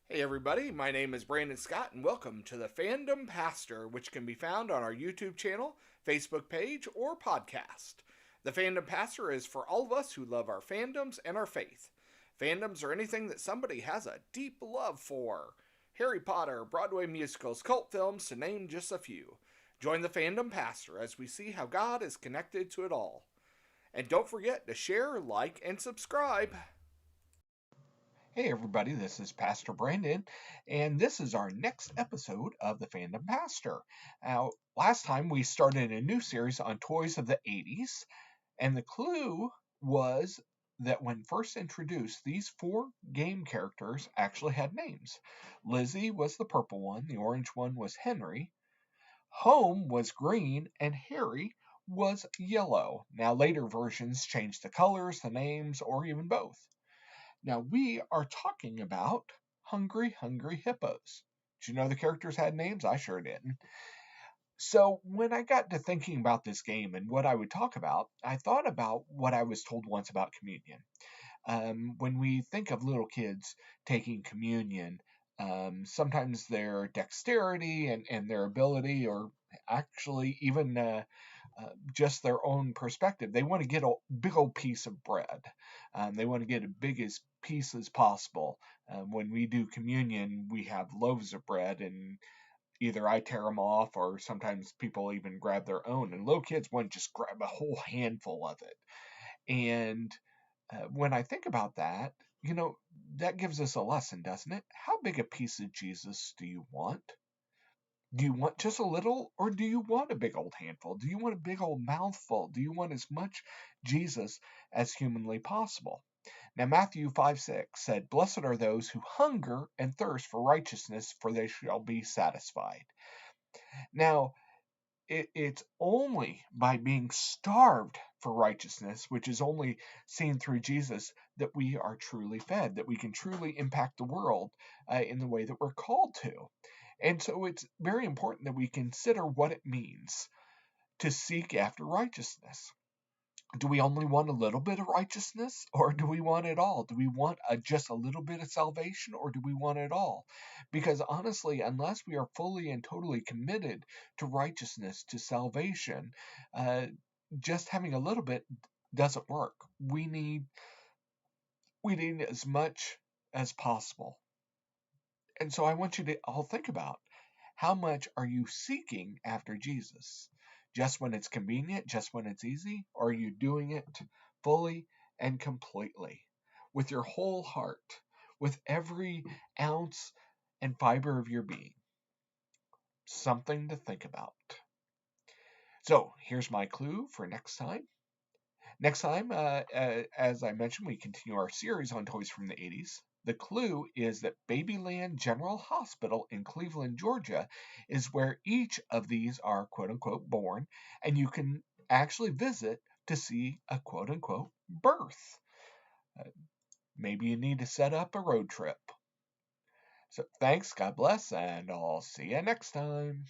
Hey everybody, my name is Brandon Scott and welcome to the Fandom Pastor, which can be found on our YouTube channel, Facebook page, or podcast. The Fandom Pastor is for all of us who love our fandoms and our faith. Fandoms are anything that somebody has a deep love for. Harry Potter, Broadway musicals, cult films, to name just a few. Join the Fandom Pastor as we see how God is connected to it all. And don't forget to share, like, and subscribe. Hey everybody, this is Pastor Brandon, and this is our next episode of the Fandom Pastor. Now, last time we started a new series on toys of the 80s, and the clue was that when first introduced, these four game characters actually had names. Lizzie was the purple one, the orange one was Henry, Home was green, and Harry was yellow. Now, later versions changed the colors, the names, or even both. Now we are talking about Hungry Hungry Hippos. Did you know the characters had names? I sure didn't. So when I got to thinking about this game and what I would talk about, I thought about what I was told once about communion. When we think of little kids taking communion, sometimes their dexterity and their ability, or actually even just their own perspective, they want to get a big old piece of bread. They want to get a biggest piece as possible. When we do communion, we have loaves of bread, and either I tear them off, or sometimes people even grab their own. And little kids want to just grab a whole handful of it. And when I think about that, that gives us a lesson, doesn't it? How big a piece of Jesus do you want? Do you want just a little, or do you want a big old handful? Do you want a big old mouthful? Do you want as much Jesus as humanly possible? Now, Matthew 5:6 said, "Blessed are those who hunger and thirst for righteousness, for they shall be satisfied." Now, it's only by being starved for righteousness, which is only seen through Jesus, that we are truly fed, that we can truly impact the world in the way that we're called to. And so it's very important that we consider what it means to seek after righteousness. Do we only want a little bit of righteousness, or do we want it all? Do we want just a little bit of salvation, or do we want it all? Because honestly, unless we are fully and totally committed to righteousness, to salvation, uh, just having a little bit doesn't work. We need as much as possible. And so I want you to all think about, how much are you seeking after Jesus? Just when it's convenient, just when it's easy? Or are you doing it fully and completely, with your whole heart, with every ounce and fiber of your being? Something to think about. So here's my clue for next time. Next time, as I mentioned, we continue our series on toys from the 80s. The clue is that Babyland General Hospital in Cleveland, Georgia, is where each of these are quote unquote born, and you can actually visit to see a quote unquote birth. Uh, Maybe you need to set up a road trip. So thanks, God bless, and I'll see you next time.